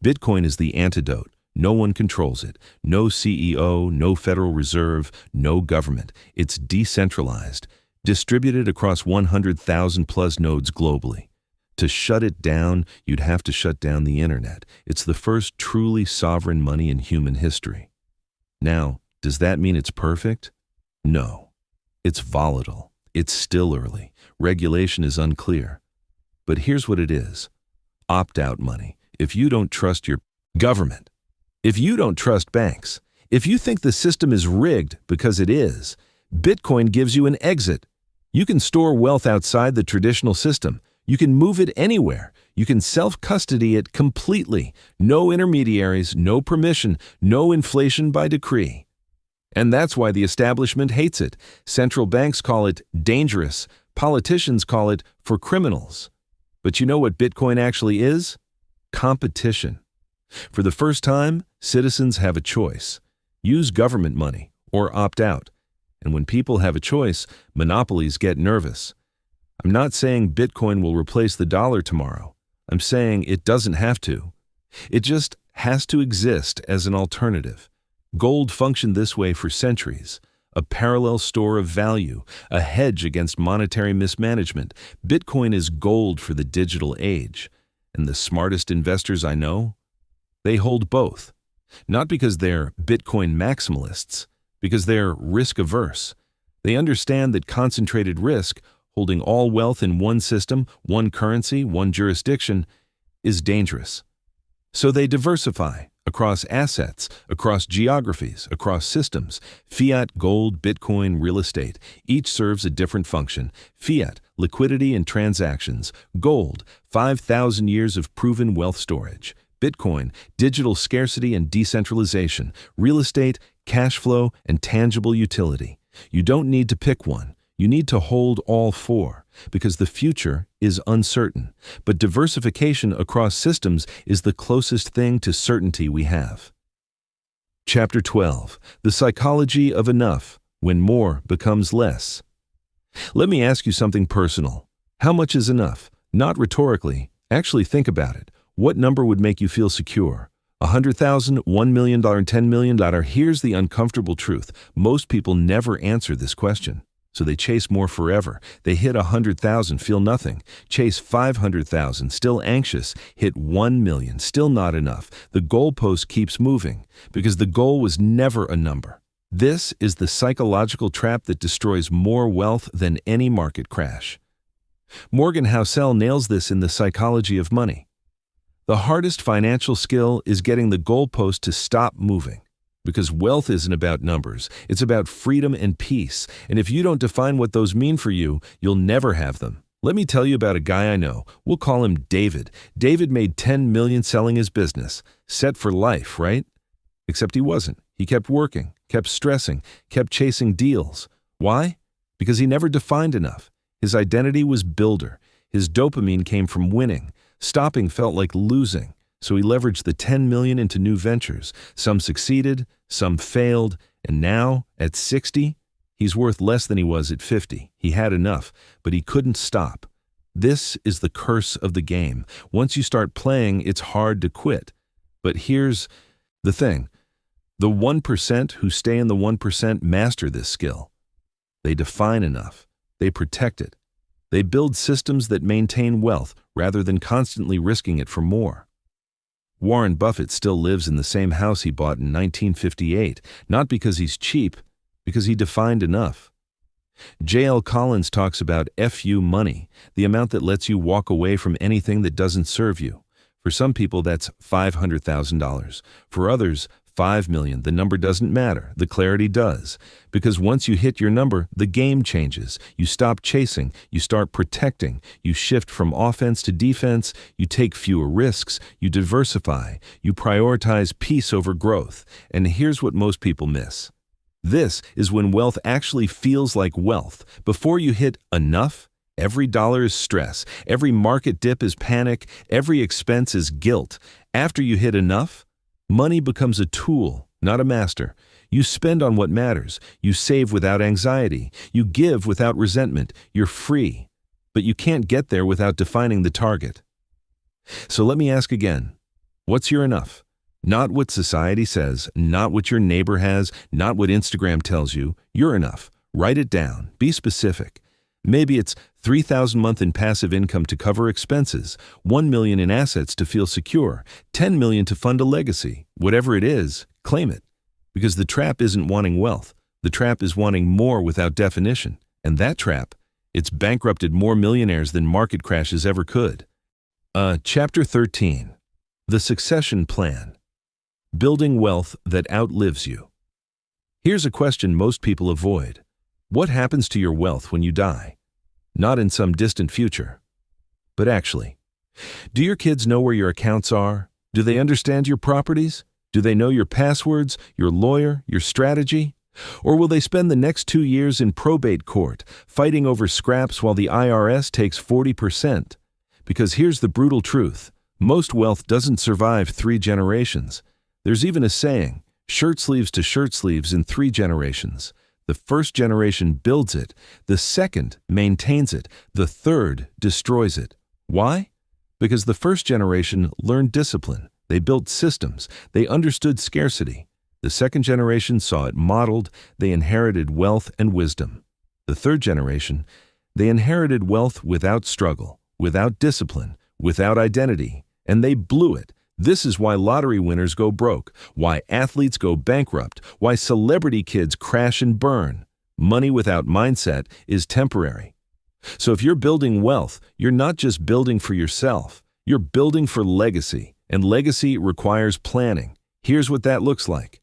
Bitcoin is the antidote. No one controls it. No CEO, no Federal Reserve, no government. It's decentralized. distributed across 100,000 plus nodes globally. To shut it down, you'd have to shut down the internet. It's the first truly sovereign money in human history. Now, does that mean it's perfect? No. It's volatile. It's still early. Regulation is unclear. But here's what it is. Opt-out money. If you don't trust your government, if you don't trust banks, if you think the system is rigged, because it is, Bitcoin gives you an exit. You can store wealth outside the traditional system. You can move it anywhere. You can self-custody it completely. No intermediaries, no permission, no inflation by decree. And that's why the establishment hates it. Central banks call it dangerous. Politicians call it for criminals. But you know what Bitcoin actually is? Competition. For the first time, citizens have a choice. Use government money or opt out. And when people have a choice, monopolies get nervous. I'm not saying Bitcoin will replace the dollar tomorrow. I'm saying it doesn't have to. It just has to exist as an alternative. Gold functioned this way for centuries. A parallel store of value, a hedge against monetary mismanagement. Bitcoin is gold for the digital age. And the smartest investors I know, they hold both. Not because they're Bitcoin maximalists, because they're risk-averse. They understand that concentrated risk, holding all wealth in one system, one currency, one jurisdiction, is dangerous. So they diversify across assets, across geographies, across systems. Fiat, gold, Bitcoin, real estate. Each serves a different function. Fiat, liquidity and transactions. Gold, 5,000 years of proven wealth storage. Bitcoin, digital scarcity and decentralization. Real estate, cash flow, and tangible utility. You don't need to pick one. You need to hold all four, because the future is uncertain. But diversification across systems is the closest thing to certainty we have. Chapter 12. The Psychology of Enough, when more becomes less. Let me ask you something personal. How much is enough? Not rhetorically. Actually think about it. What number would make you feel secure? $100,000, $1 million, $10 million? Here's the uncomfortable truth. Most people never answer this question. So they chase more forever. They hit 100,000, feel nothing. Chase 500,000, still anxious. Hit 1 million, still not enough. The goalpost keeps moving because the goal was never a number. This is the psychological trap that destroys more wealth than any market crash. Morgan Housel nails this in The Psychology of Money. The hardest financial skill is getting the goalpost to stop moving. Because wealth isn't about numbers, it's about freedom and peace. And if you don't define what those mean for you, you'll never have them. Let me tell you about a guy I know. We'll call him David. David made $10 million selling his business. Set for life, right? Except he wasn't. He kept working, kept stressing, kept chasing deals. Why? Because he never defined enough. His identity was builder. His dopamine came from winning. Stopping felt like losing. So he leveraged the $10 million into new ventures. Some succeeded, some failed, and now, at 60, he's worth less than he was at 50. He had enough, but he couldn't stop. This is the curse of the game. Once you start playing, it's hard to quit. But here's the thing. The 1% who stay in the 1% master this skill. They define enough. They protect it. They build systems that maintain wealth rather than constantly risking it for more. Warren Buffett still lives in the same house he bought in 1958, not because he's cheap, because he defined enough. J.L. Collins talks about FU money, the amount that lets you walk away from anything that doesn't serve you. For some people, that's $500,000. For others, $5 million. The number doesn't matter. The clarity does. Because once you hit your number, the game changes. You stop chasing. You start protecting. You shift from offense to defense. You take fewer risks. You diversify. You prioritize peace over growth. And here's what most people miss. This is when wealth actually feels like wealth. Before you hit enough, every dollar is stress. Every market dip is panic. Every expense is guilt. After you hit enough, money becomes a tool, not a master. You spend on what matters. You save without anxiety. You give without resentment. You're free. But you can't get there without defining the target. So let me ask again. What's your enough? Not what society says, not what your neighbor has, not what Instagram tells you. You're enough. Write it down. Be specific. Maybe it's 3,000 a month in passive income to cover expenses, 1 million in assets to feel secure, 10 million to fund a legacy. Whatever it is, claim it. Because the trap isn't wanting wealth. The trap is wanting more without definition. And that trap, it's bankrupted more millionaires than market crashes ever could. Chapter 13. The Succession Plan. Building wealth that outlives you. Here's a question most people avoid. What happens to your wealth when you die? Not in some distant future, but actually. Do your kids know where your accounts are? Do they understand your properties? Do they know your passwords, your lawyer, your strategy? Or will they spend the next 2 years in probate court, fighting over scraps while the IRS takes 40%? Because here's the brutal truth. Most wealth doesn't survive 3 generations. There's even a saying, shirt sleeves to shirt sleeves in 3 generations. The first generation builds it, the second maintains it, the third destroys it. Why? Because the first generation learned discipline. They built systems. They understood scarcity. The second generation saw it modeled. They inherited wealth and wisdom. The third generation, they inherited wealth without struggle, without discipline, without identity, and they blew it. This is why lottery winners go broke, why athletes go bankrupt, why celebrity kids crash and burn. Money without mindset is temporary. So if you're building wealth, you're not just building for yourself. You're building for legacy, and legacy requires planning. Here's what that looks like.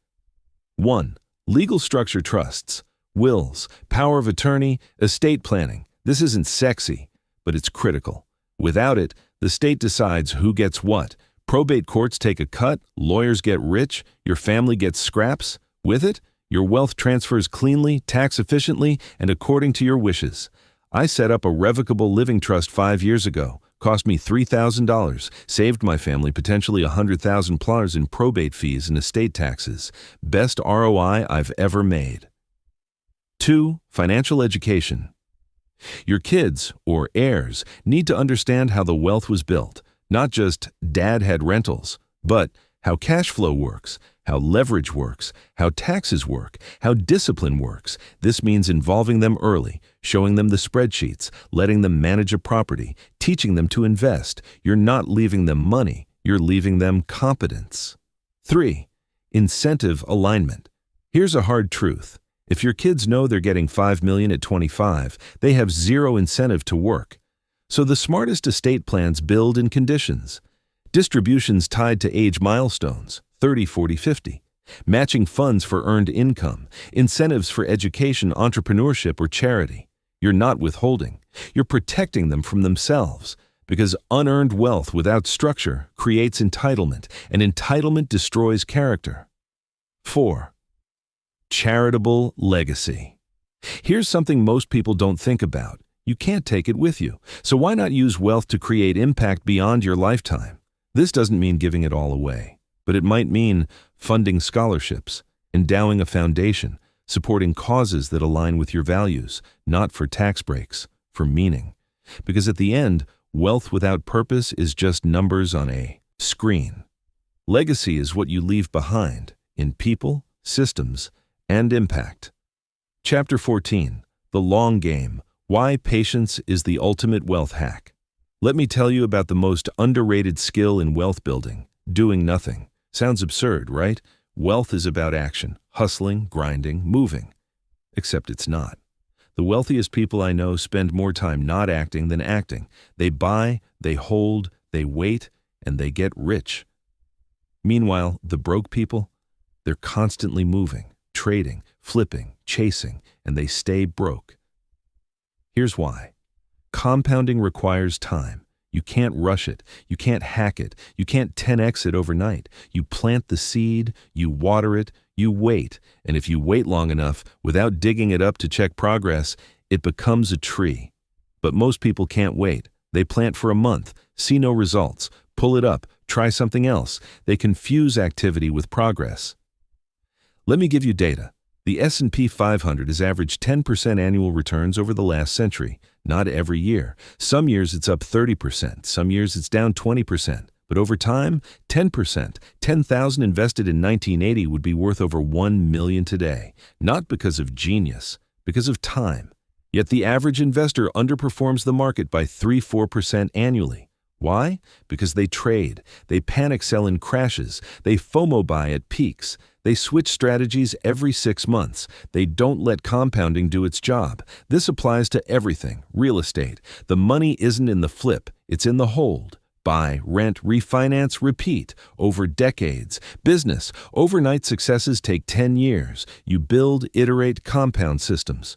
1. Legal structure trusts, wills, power of attorney, estate planning. This isn't sexy, but it's critical. Without it, the state decides who gets what. Probate courts take a cut, lawyers get rich, your family gets scraps. With it, your wealth transfers cleanly, tax efficiently, and according to your wishes. I set up a revocable living trust 5 years ago. Cost me $3,000, saved my family potentially $100,000 in probate fees and estate taxes. Best ROI I've ever made. 2. Financial education. Your kids, or heirs, need to understand how the wealth was built. Not just dad had rentals, but how cash flow works, how leverage works, how taxes work, how discipline works. This means involving them early, showing them the spreadsheets, letting them manage a property, teaching them to invest. You're not leaving them money, you're leaving them competence. 3. Incentive alignment. Here's a hard truth. If your kids know they're getting $5 million at 25, they have zero incentive to work. So the smartest estate plans build in conditions. Distributions tied to age milestones, 30, 40, 50. Matching funds for earned income. Incentives for education, entrepreneurship, or charity. You're not withholding. You're protecting them from themselves. Because unearned wealth without structure creates entitlement, and entitlement destroys character. 4. Charitable legacy. Here's something most people don't think about. You can't take it with you. So why not use wealth to create impact beyond your lifetime? This doesn't mean giving it all away, but it might mean funding scholarships, endowing a foundation, supporting causes that align with your values, not for tax breaks, for meaning. Because at the end, wealth without purpose is just numbers on a screen. Legacy is what you leave behind in people, systems, and impact. Chapter 14. The Long Game. Why patience is the ultimate wealth hack. Let me tell you about the most underrated skill in wealth building, doing nothing. Sounds absurd, right? Wealth is about action, hustling, grinding, moving. Except it's not. The wealthiest people I know spend more time not acting than acting. They buy, they hold, they wait, and they get rich. Meanwhile, the broke people, they're constantly moving, trading, flipping, chasing, and they stay broke. Here's why. Compounding requires time. You can't rush it. You can't hack it. You can't 10x it overnight. You plant the seed, you water it, you wait. And if you wait long enough, without digging it up to check progress, it becomes a tree. But most people can't wait. They plant for a month, see no results, pull it up, try something else. They confuse activity with progress. Let me give you data. The S&P 500 has averaged 10% annual returns over the last century, not every year. Some years it's up 30%, some years it's down 20%. But over time, 10%, 10,000 invested in 1980 would be worth over 1 million today. Not because of genius, because of time. Yet the average investor underperforms the market by 3–4% annually. Why? Because they trade, they panic sell in crashes, they FOMO buy at peaks, they switch strategies every 6 months, they don't let compounding do its job. This applies to everything. Real estate. The money isn't in the flip, it's in the hold. Buy, rent, refinance, repeat, over decades. Business. Overnight successes take 10 years. You build, iterate, compound systems.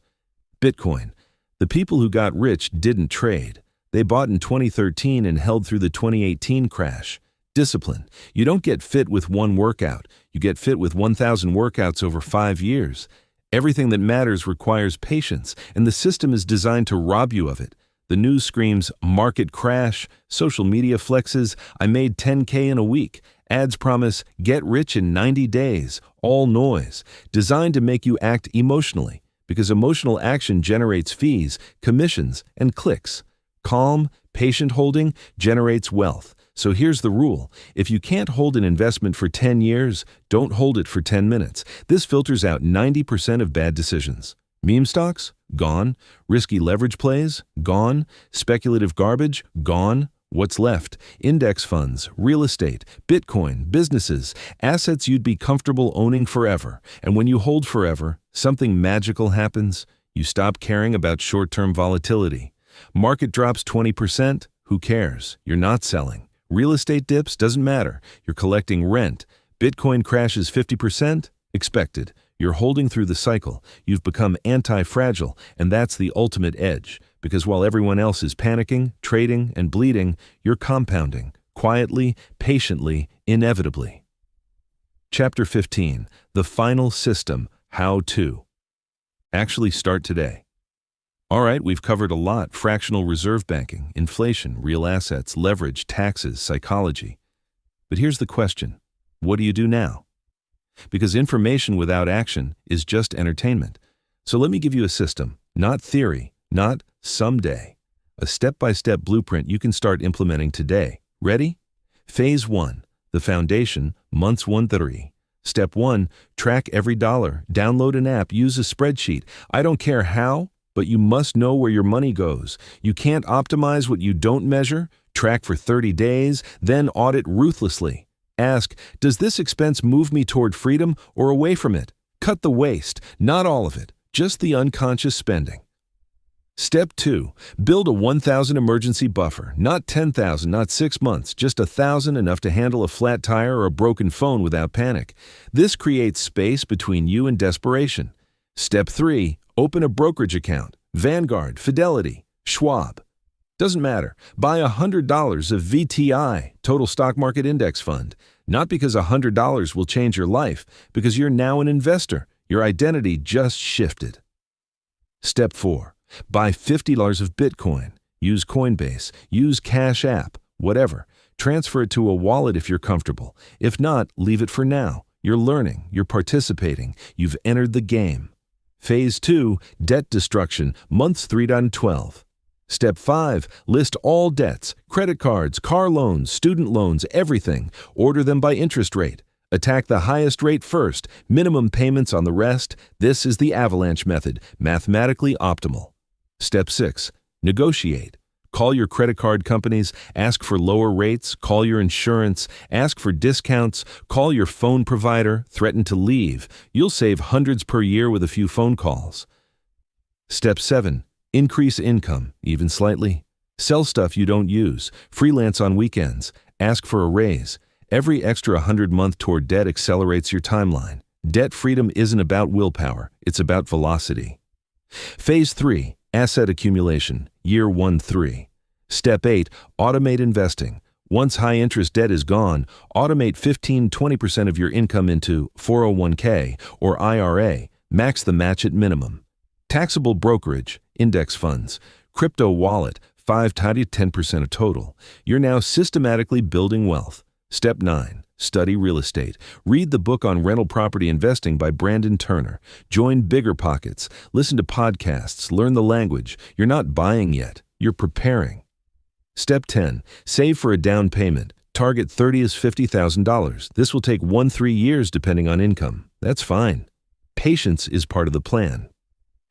Bitcoin. The people who got rich didn't trade. They bought in 2013 and held through the 2018 crash. Discipline. You don't get fit with one workout. You get fit with 1,000 workouts over 5 years. Everything that matters requires patience, and the system is designed to rob you of it. The news screams, market crash, social media flexes, I made 10K in a week. Ads promise, get rich in 90 days. All noise, designed to make you act emotionally, because emotional action generates fees, commissions, and clicks. Calm, patient holding generates wealth. So here's the rule. If you can't hold an investment for 10 years, don't hold it for 10 minutes. This filters out 90% of bad decisions. Meme stocks? Gone. Risky leverage plays? Gone. Speculative garbage? Gone. What's left? Index funds, real estate, Bitcoin, businesses, assets you'd be comfortable owning forever. And when you hold forever, something magical happens. You stop caring about short-term volatility. Market drops 20%? Who cares? You're not selling. Real estate dips? Doesn't matter. You're collecting rent. Bitcoin crashes 50%? Expected. You're holding through the cycle. You've become anti-fragile, and that's the ultimate edge. Because while everyone else is panicking, trading, and bleeding, you're compounding, quietly, patiently, inevitably. Chapter 15. The Final System. How to. Actually start today. All right, we've covered a lot: fractional reserve banking, inflation, real assets, leverage, taxes, psychology. But here's the question. What do you do now? Because information without action is just entertainment. So let me give you a system, not theory, not someday. A step-by-step blueprint you can start implementing today. Ready? Phase 1, the foundation, months 1–3. Step 1, track every dollar. Download an app, use a spreadsheet. I don't care how, but you must know where your money goes. You can't optimize what you don't measure. Track for 30 days, then audit ruthlessly. Ask, does this expense move me toward freedom or away from it? Cut the waste, not all of it, just the unconscious spending. Step 2, build a 1,000 emergency buffer, not 10,000, not 6 months, just 1,000, enough to handle a flat tire or a broken phone without panic. This creates space between you and desperation. Step 3, open a brokerage account, Vanguard, Fidelity, Schwab. Doesn't matter. Buy $100 of VTI, Total Stock Market Index Fund. Not because $100 will change your life, because you're now an investor. Your identity just shifted. Step 4. Buy $50 of Bitcoin. Use Coinbase. Use Cash App. Whatever. Transfer it to a wallet if you're comfortable. If not, leave it for now. You're learning. You're participating. You've entered the game. Phase 2. Debt destruction. Months 3–12. Step 5, list all debts, credit cards, car loans, student loans, everything. Order them by interest rate. Attack the highest rate first, minimum payments on the rest. This is the avalanche method, mathematically optimal. Step 6, negotiate. Call your credit card companies, ask for lower rates, call your insurance, ask for discounts, call your phone provider, threaten to leave. You'll save hundreds per year with a few phone calls. Step 7, increase income, even slightly. Sell stuff you don't use. Freelance on weekends. Ask for a raise. Every extra 100 month toward debt accelerates your timeline. Debt freedom isn't about willpower. It's about velocity. Phase 3, asset accumulation, year 1–3. Step 8, automate investing. Once high-interest debt is gone, automate 15–20% of your income into 401k or IRA. Max the match at minimum. Taxable brokerage, index funds, crypto wallet, 5–10% of total. You're now systematically building wealth. Step 9, study real estate. Read the book on rental property investing by Brandon Turner. Join Bigger Pockets. Listen to podcasts. Learn the language. You're not buying yet. You're preparing. Step 10, save for a down payment. Target $30,000–$50,000. This will take 1–3 years depending on income. That's fine. Patience is part of the plan.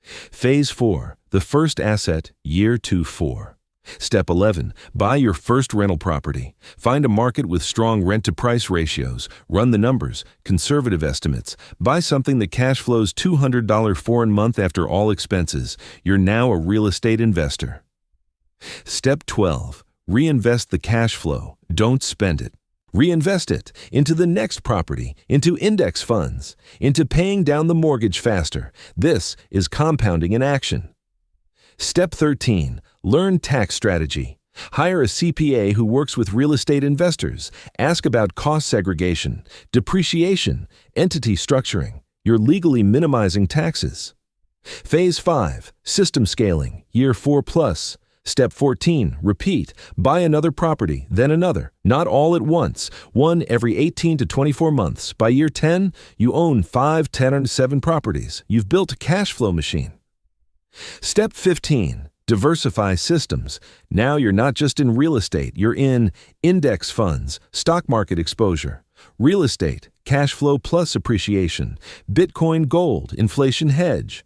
Phase 4, the first asset, year 2-4. Step 11, buy your first rental property. Find a market with strong rent-to-price ratios. Run the numbers, conservative estimates. Buy something that cash flows $200 foreign month after all expenses. You're now a real estate investor. Step 12, reinvest the cash flow. Don't spend it. Reinvest it into the next property, into index funds, into paying down the mortgage faster. This is compounding in action. Step 13, learn tax strategy. Hire a CPA who works with real estate investors. Ask about cost segregation, depreciation, entity structuring. You're legally minimizing taxes. Phase 5, system scaling, year 4+. Step 14, repeat. Buy another property, then another. Not all at once. One every 18 to 24 months. By year 10, you own 5, 10, and 7 properties. You've built a cash flow machine. Step 15, diversify systems. Now you're not just in real estate. You're in index funds, stock market exposure, real estate, cash flow plus appreciation, Bitcoin, gold, inflation hedge.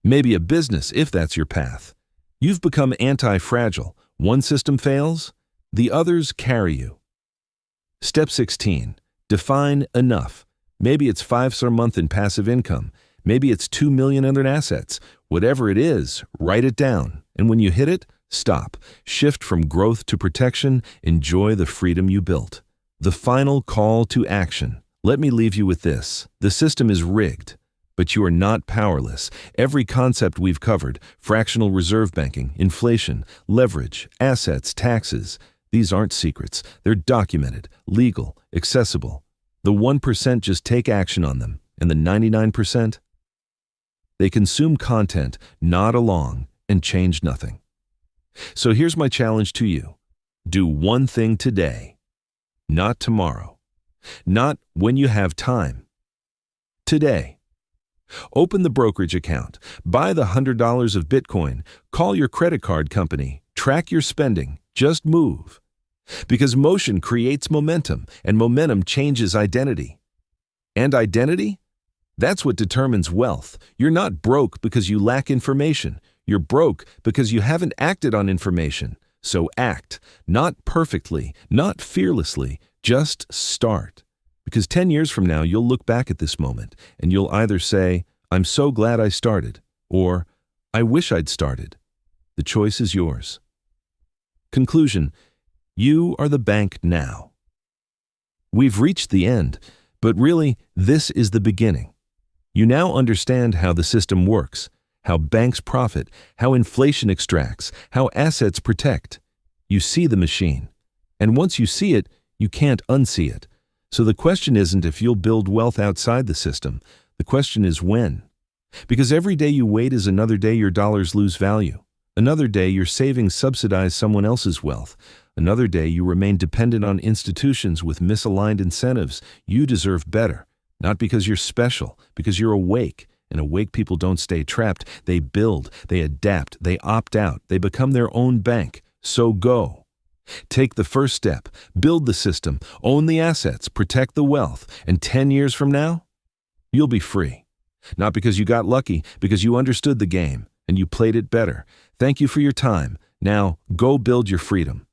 Maybe a business if that's your path. You've become anti-fragile. One system fails, the others carry you. Step 16, define enough. Maybe it's $5 a month in passive income. Maybe it's $2 million in assets. Whatever it is, write it down. And when you hit it, stop. Shift from growth to protection. Enjoy the freedom you built. The final call to action. Let me leave you with this. The system is rigged, but you are not powerless. Every concept we've covered, fractional reserve banking, inflation, leverage, assets, taxes, these aren't secrets. They're documented, legal, accessible. The 1% just take action on them, and the 99%? They consume content, nod along, and change nothing. So here's my challenge to you. Do one thing today, not tomorrow, not when you have time. Today. Open the brokerage account, buy the $100 of Bitcoin, call your credit card company, track your spending, just move. Because motion creates momentum, and momentum changes identity. And identity? That's what determines wealth. You're not broke because you lack information. You're broke because you haven't acted on information. So act, not perfectly, not fearlessly, just start. Because 10 years from now, you'll look back at this moment and you'll either say, I'm so glad I started, or I wish I'd started. The choice is yours. Conclusion, you are the bank now. We've reached the end, but really, this is the beginning. You now understand how the system works, how banks profit, how inflation extracts, how assets protect. You see the machine. And once you see it, you can't unsee it. So the question isn't if you'll build wealth outside the system. The question is when. Because every day you wait is another day your dollars lose value. Another day your savings subsidize someone else's wealth. Another day you remain dependent on institutions with misaligned incentives. You deserve better. Not because you're special, because you're awake. And awake people don't stay trapped. They build, they adapt, they opt out, they become their own bank. So go. Take the first step, build the system, own the assets, protect the wealth, and 10 years from now, you'll be free. Not because you got lucky, because you understood the game and you played it better. Thank you for your time. Now, go build your freedom.